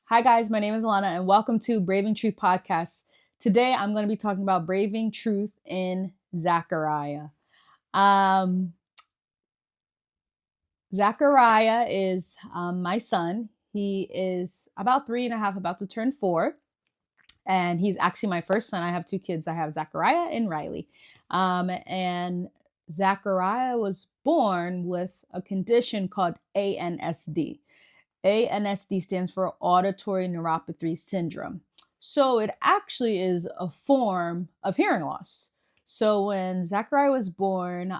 Hi, guys. My name is Alana, and welcome to Braving Truth Podcast. Today, I'm going to be talking about braving truth in Zechariah. Um, Zechariah is my son. He is about 3.5, about to turn 4. And he's actually my first son. I have two kids. I have Zechariah and Riley. And Zechariah was born with a condition called ANSD. ANSD stands for auditory neuropathy syndrome. So it actually is a form of hearing loss. So when Zachariah was born,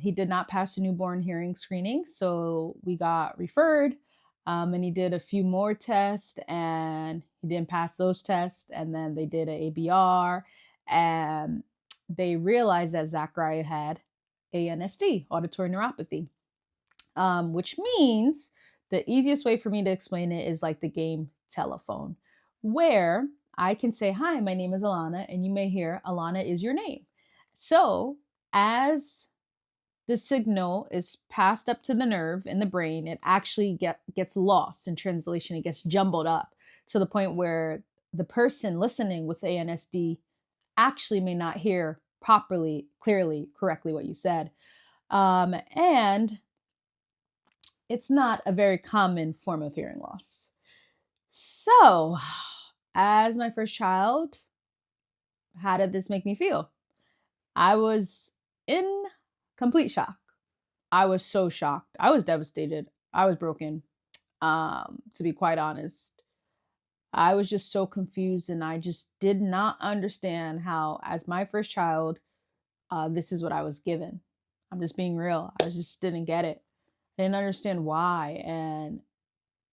he did not pass the newborn hearing screening. So we got referred, and he did a few more tests and he didn't pass those tests. And then they did an ABR and they realized that Zachariah had ANSD, auditory neuropathy, which means the easiest way for me to explain it is like the game telephone, where I can say, "Hi, my name is Alana," and you may hear, "Alana is your name." So, as the signal is passed up to the nerve in the brain, it actually gets lost in translation. It gets jumbled up to the point where the person listening with ANSD actually may not hear properly, clearly, correctly what you said. And it's not a very common form of hearing loss. So, as my first child, how did this make me feel? I was in complete shock. I was so shocked. I was devastated. I was broken. To be quite honest, I was just so confused and I just did not understand how, as my first child, this is what I was given. I'm just being real. I just didn't get it. I didn't understand why. And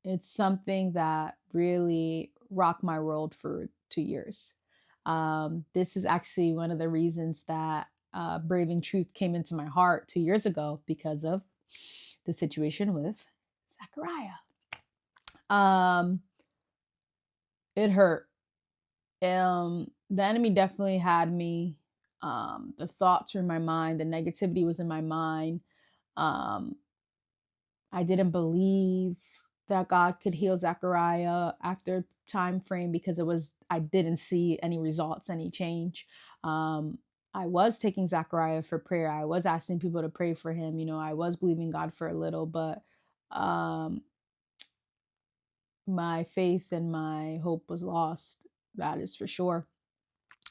it's something that really rocked my world for 2 years. This is actually one of the reasons that Braving Truth came into my heart 2 years ago because of the situation with Zachariah. Um, it hurt. The enemy definitely had me. The thoughts were in my mind. The negativity was in my mind. Um, I didn't believe that God could heal Zechariah after time frame because I didn't see any results, any change. Um, I was taking Zechariah for prayer. I was asking people to pray for him. I was believing God for a little, but um, my faith and my hope was lost. That is for sure.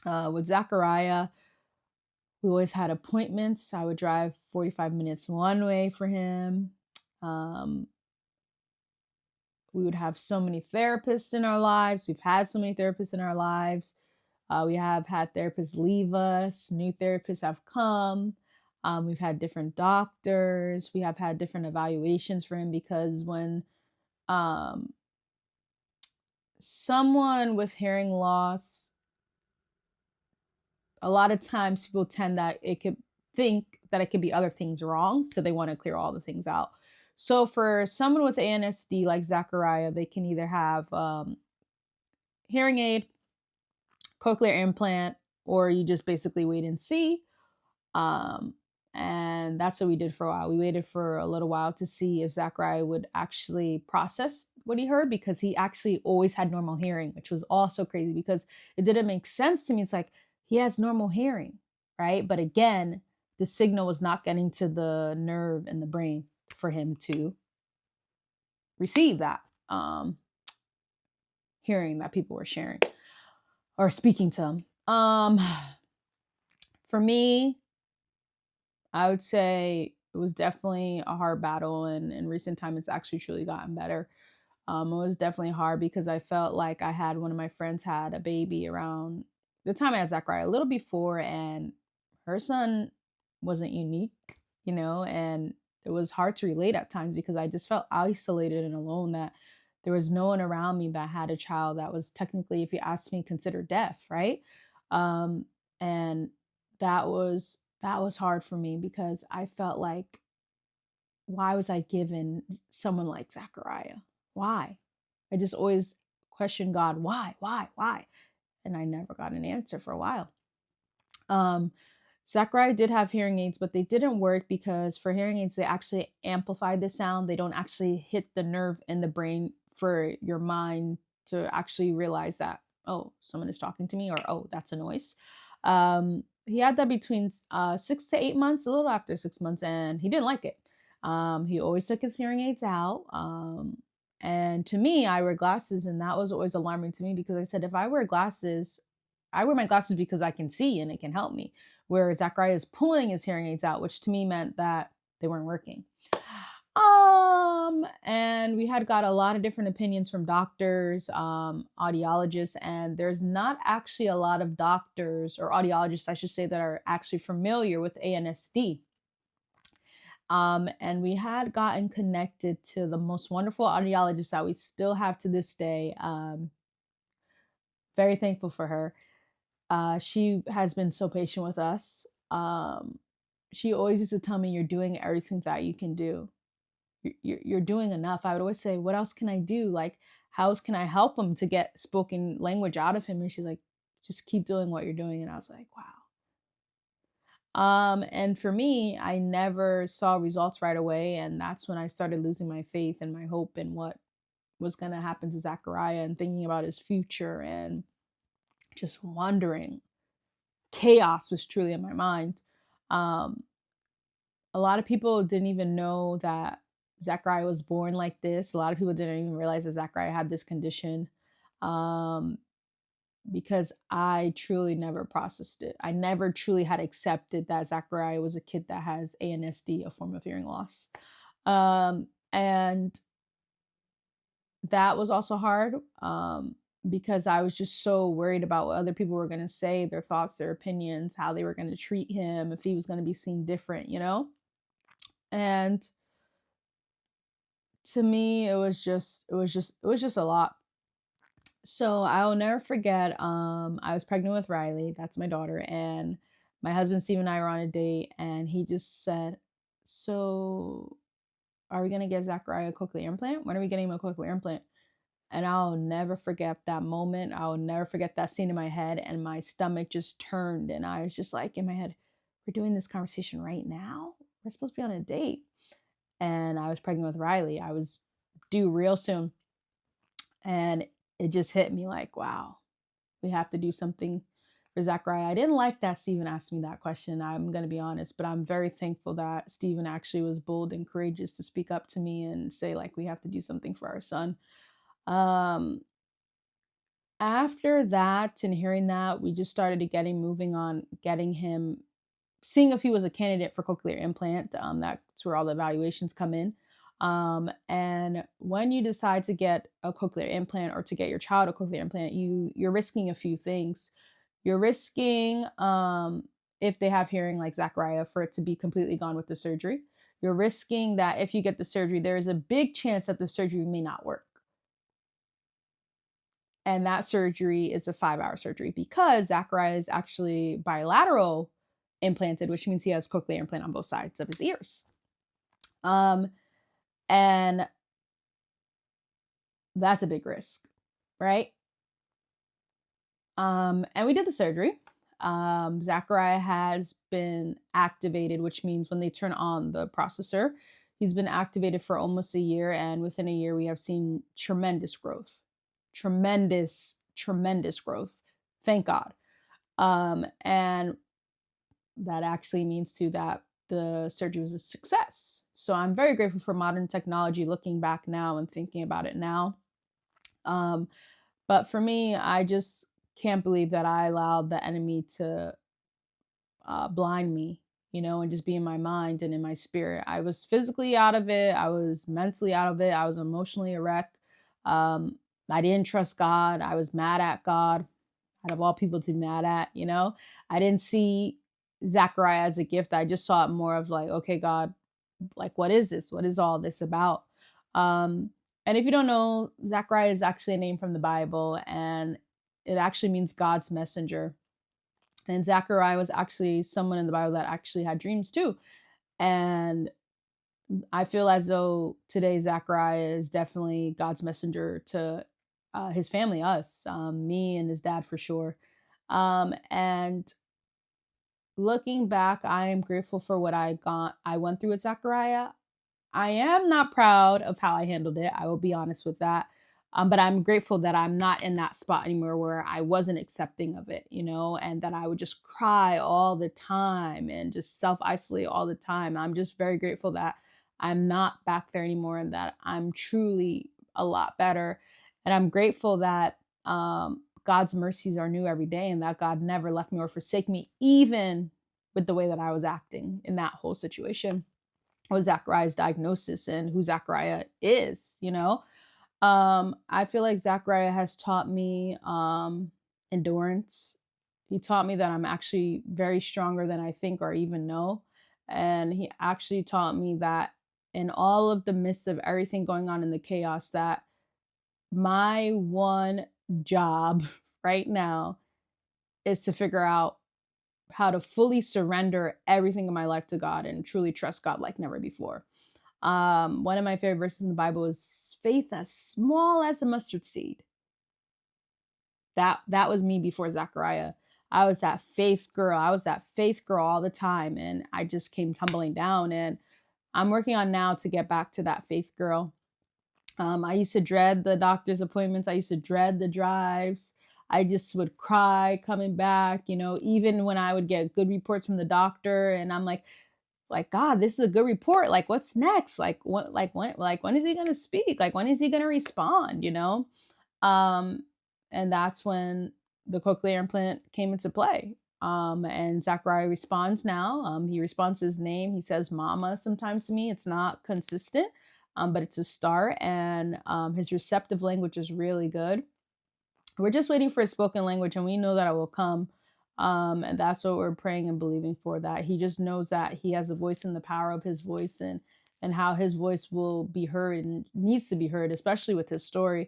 With Zechariah, we always had appointments. I would drive 45 minutes one way for him. Um, we would have so many therapists in our lives. We've had so many therapists in our lives. We have had therapists leave us, new therapists have come. We've had different doctors. We have had different evaluations for him because when um, someone with hearing loss, a lot of times people tend that it could think that it could be other things wrong. So they want to clear all the things out. So for someone with ANSD like Zachariah, they can either have hearing aid, cochlear implant, or you just basically wait and see. Um, and that's what we did for a while. We waited for a little while to see if Zachariah would actually process what he heard because he actually always had normal hearing, which was also crazy because it didn't make sense to me. It's like he has normal hearing, right? But again, the signal was not getting to the nerve in the brain for him to receive that hearing that people were sharing or speaking to him. For me, I would say it was definitely a hard battle, and in recent time, it's actually truly gotten better. It was definitely hard because I felt like I had one of my friends had a baby around the time I had Zachariah, a little before, and her son wasn't unique, and it was hard to relate at times because I just felt isolated and alone that there was no one around me that had a child that was technically, if you ask me, considered deaf, right? And that was hard for me because I felt like, why was I given someone like Zachariah? Why? I just always questioned God, why? And I never got an answer for a while. Um, Zachariah did have hearing aids, but they didn't work because for hearing aids, they actually amplify the sound. They don't actually hit the nerve in the brain for your mind to actually realize that, oh, someone is talking to me, or oh, that's a noise. He had that between 6 to 8 months, a little after 6 months, and he didn't like it. He always took his hearing aids out. And to me, I wear glasses, and that was always alarming to me, because I said, if I wear glasses, I wear my glasses because I can see and it can help me. Where Zachariah is pulling his hearing aids out, which to me meant that they weren't working. And we had got a lot of different opinions from doctors, audiologists, and there's not actually a lot of doctors, or audiologists, I should say, that are actually familiar with ANSD. And we had gotten connected to the most wonderful audiologist that we still have to this day. Very thankful for her. She has been so patient with us. She always used to tell me, you're doing everything that you can do. You're doing enough. I would always say, what else can I do? Like, how else can I help him to get spoken language out of him? And she's like, just keep doing what you're doing. And I was like, wow. And for me, I never saw results right away. And that's when I started losing my faith and my hope in what was going to happen to Zachariah, and thinking about his future, and just wondering. Chaos was truly in my mind. A lot of people didn't even know that Zachariah was born like this. A lot of people didn't even realize that Zachariah had this condition. Because I truly never processed it. I never truly had accepted that Zachariah was a kid that has ANSD, a form of hearing loss. And that was also hard, because I was just so worried about what other people were going to say, their thoughts, their opinions, how they were going to treat him, if he was going to be seen different, And to me, it was just a lot. So I'll never forget, I was pregnant with Riley, that's my daughter, and my husband Steve and I were on a date, and he just said, so are we going to give Zachariah a cochlear implant? When are we getting him a cochlear implant? And I'll never forget that moment. I'll never forget that scene in my head, and my stomach just turned, and I was just like, in my head, we're doing this conversation right now? We're supposed to be on a date. And I was pregnant with Riley. I was due real soon. And it just hit me like, wow, we have to do something for Zachariah. I didn't like that Stephen asked me that question, I'm going to be honest, but I'm very thankful that Stephen actually was bold and courageous to speak up to me and say, like, we have to do something for our son. After that and hearing that, we just started moving on, getting him, seeing if he was a candidate for cochlear implant. That's where all the evaluations come in. And when you decide to get a cochlear implant, or to get your child a cochlear implant, you're risking a few things. You're risking, if they have hearing like Zachariah, for it to be completely gone with the surgery. You're risking that if you get the surgery, there is a big chance that the surgery may not work. And that surgery is a 5-hour surgery, because Zachariah is actually bilateral implanted, which means he has cochlear implant on both sides of his ears. And that's a big risk, right? And we did the surgery. Zachariah has been activated, which means when they turn on the processor, he's been activated for almost a year. And within a year, we have seen tremendous growth. Tremendous growth. Thank God. And that actually means too that the surgery was a success. So I'm very grateful for modern technology, looking back now and thinking about it now. But for me, I just can't believe that I allowed the enemy to blind me, and just be in my mind and in my spirit. I was physically out of it. I was mentally out of it. I was emotionally a wreck. I didn't trust God. I was mad at God, out of all people to be mad at, I didn't see Zachariah as a gift. I just saw it more of like, okay, God, like, what is this? What is all this about? And if you don't know, Zachariah is actually a name from the Bible, and it actually means God's messenger. And Zachariah was actually someone in the Bible that actually had dreams too. And I feel as though today Zachariah is definitely God's messenger to his family, us, me and his dad for sure. And looking back, I am grateful for what I went through with Zachariah. I am not proud of how I handled it. I will be honest with that. But I'm grateful that I'm not in that spot anymore where I wasn't accepting of it, and that I would just cry all the time and just self isolate all the time. I'm just very grateful that I'm not back there anymore and that I'm truly a lot better. And I'm grateful that God's mercies are new every day and that God never left me or forsake me, even with the way that I was acting in that whole situation with Zachariah's diagnosis and who Zachariah is, I feel like Zachariah has taught me endurance. He taught me that I'm actually very stronger than I think or even know. And he actually taught me that in all of the midst of everything going on in the chaos, that my one job right now is to figure out how to fully surrender everything in my life to God and truly trust God like never before. One of my favorite verses in the Bible is faith as small as a mustard seed. That was me before Zachariah. I was that faith girl. I was that faith girl all the time, and I just came tumbling down. And I'm working on now to get back to that faith girl. I used to dread the doctor's appointments. I used to dread the drives. I just would cry coming back, even when I would get good reports from the doctor, and I'm like, God, this is a good report. Like, what's next? When is he gonna speak? Like, when is he gonna respond? Um, and that's when the cochlear implant came into play. And Zachariah responds now. He responds to his name. He says "mama" sometimes to me. It's not consistent, but it's a start. And his receptive language is really good. We're just waiting for his spoken language, and we know that it will come. And that's what we're praying and believing for, that he just knows that he has a voice and the power of his voice, and how his voice will be heard and needs to be heard, especially with his story.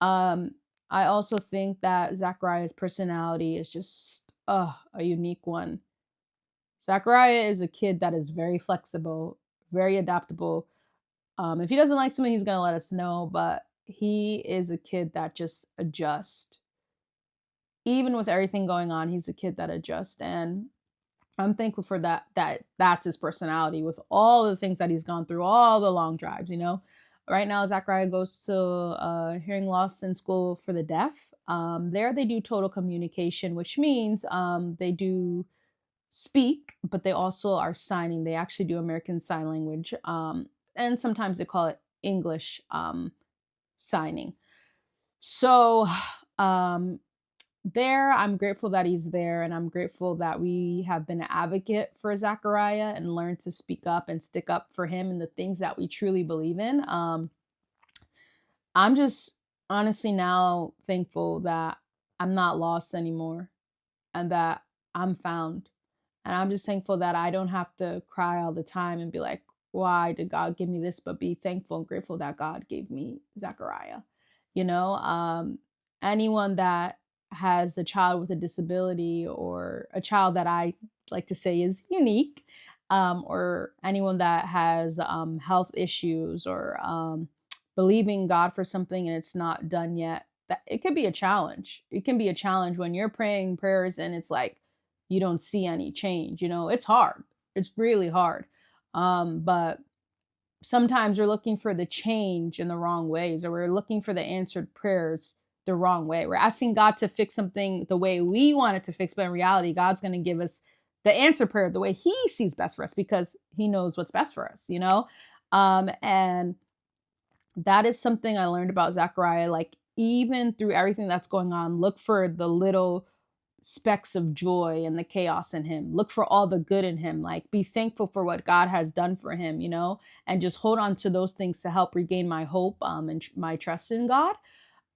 I also think that Zachariah's personality is just a unique one. Zachariah is a kid that is very flexible, very adaptable. If he doesn't like something, he's going to let us know, but he is a kid that just adjusts. Even with everything going on, he's a kid that adjusts. And I'm thankful for that's his personality with all the things that he's gone through, all the long drives, Right now, Zachariah goes to hearing loss in school for the deaf. There they do total communication, which means they do speak, but they also are signing. They actually do American Sign Language. And sometimes they call it English signing. So there, I'm grateful that he's there, and I'm grateful that we have been an advocate for Zachariah and learned to speak up and stick up for him and the things that we truly believe in. I'm just honestly now thankful that I'm not lost anymore and that I'm found. And I'm just thankful that I don't have to cry all the time and be like, why did God give me this? But be thankful and grateful that God gave me Zachariah. Anyone that has a child with a disability, or a child that I like to say is unique, or anyone that has health issues, or believing God for something and it's not done yet, that it could be a challenge. It can be a challenge when you're praying prayers and it's like you don't see any change. It's hard. It's really hard. But sometimes we're looking for the change in the wrong ways, or we're looking for the answered prayers the wrong way. We're asking God to fix something the way we want it to fix, but in reality, God's going to give us the answer prayer the way he sees best for us, because he knows what's best for us, and that is something I learned about Zachariah. Like, even through everything that's going on, look for the little specks of joy and the chaos in him. Look for all the good in him. Like, be thankful for what God has done for him, and just hold on to those things to help regain my hope and my trust in God.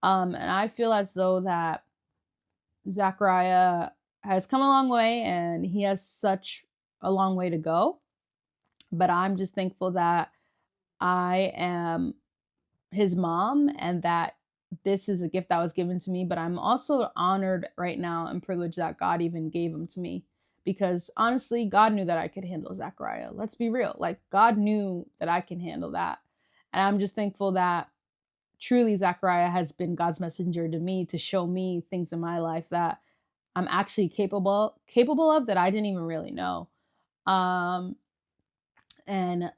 And I feel as though that Zachariah has come a long way, and he has such a long way to go. But I'm just thankful that I am his mom, and that this is a gift that was given to me. But I'm also honored right now and privileged that God even gave him to me, because honestly, God knew that I could handle Zachariah. Let's be real. Like, God knew that I can handle that. And I'm just thankful that truly Zachariah has been God's messenger to me to show me things in my life that I'm actually capable of, that I didn't even really know. And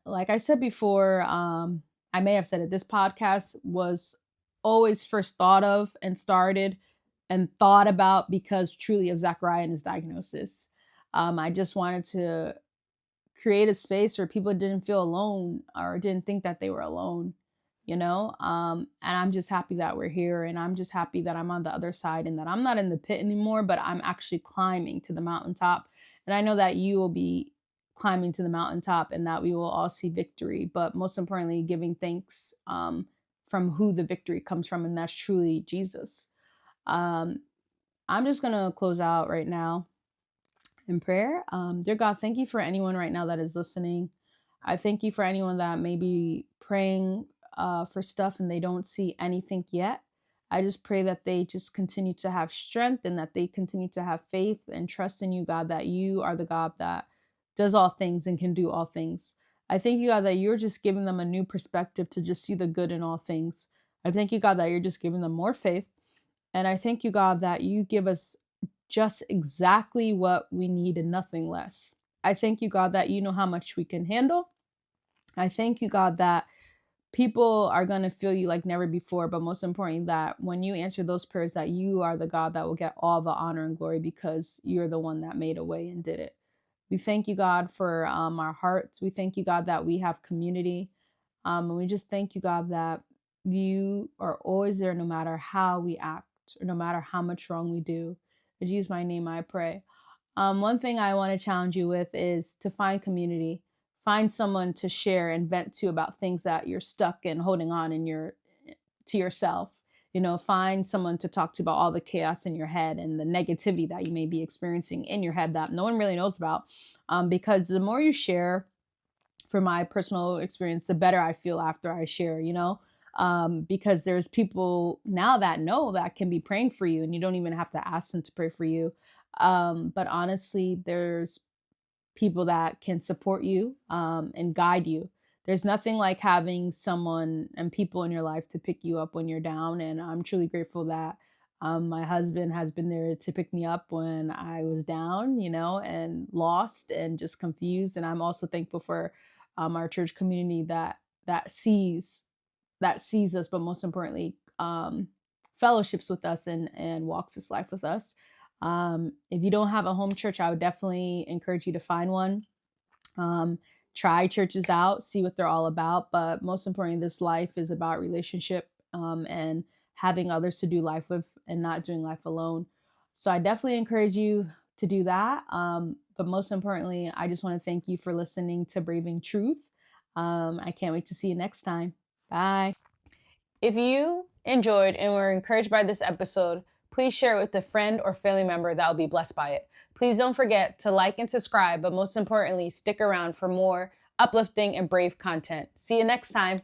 like I said before, I may have said it, this podcast was always first thought of and started and thought about because truly of Zachariah and his diagnosis. I just wanted to create a space where people didn't feel alone or didn't think that they were alone, and I'm just happy that we're here, and I'm just happy that I'm on the other side and that I'm not in the pit anymore, but I'm actually climbing to the mountaintop. And I know that you will be climbing to the mountaintop and that we will all see victory, but most importantly, giving thanks from who the victory comes from, and that's truly Jesus. I'm just going to close out right now in prayer. Dear God, thank you for anyone right now that is listening. I thank you for anyone that may be praying for stuff and they don't see anything yet. I just pray that they just continue to have strength and that they continue to have faith and trust in you, God, that you are the God that does all things and can do all things. I thank you, God, that you're just giving them a new perspective to just see the good in all things. I thank you, God, that you're just giving them more faith. And I thank you, God, that you give us just exactly what we need and nothing less. I thank you, God, that you know how much we can handle. I thank you, God, that people are going to feel you like never before, but most importantly, that when you answer those prayers, that you are the God that will get all the honor and glory because you're the one that made a way and did it. We thank you, God, for our hearts. We thank you, God, that we have community. And we just thank you, God, that you are always there no matter how we act or no matter how much wrong we do. In Jesus' my name, I pray. One thing I want to challenge you with is to find community. Find someone to share and vent to about things that you're stuck in, holding on to yourself. Find someone to talk to about all the chaos in your head and the negativity that you may be experiencing in your head that no one really knows about. Because the more you share, for my personal experience, the better I feel after I share, because there's people now that know that can be praying for you and you don't even have to ask them to pray for you. But honestly, there's people that can support you and guide you. There's nothing like having someone and people in your life to pick you up when you're down. And I'm truly grateful that my husband has been there to pick me up when I was down, and lost and just confused. And I'm also thankful for our church community that sees us, but most importantly, fellowships with us and walks this life with us. If you don't have a home church, I would definitely encourage you to find one. Try churches out, see what they're all about. But most importantly, this life is about relationship and having others to do life with and not doing life alone. So I definitely encourage you to do that. But most importantly, I just want to thank you for listening to Braving Truth. I can't wait to see you next time. Bye. If you enjoyed and were encouraged by this episode, please share it with a friend or family member that will be blessed by it. Please don't forget to like and subscribe, but most importantly, stick around for more uplifting and brave content. See you next time.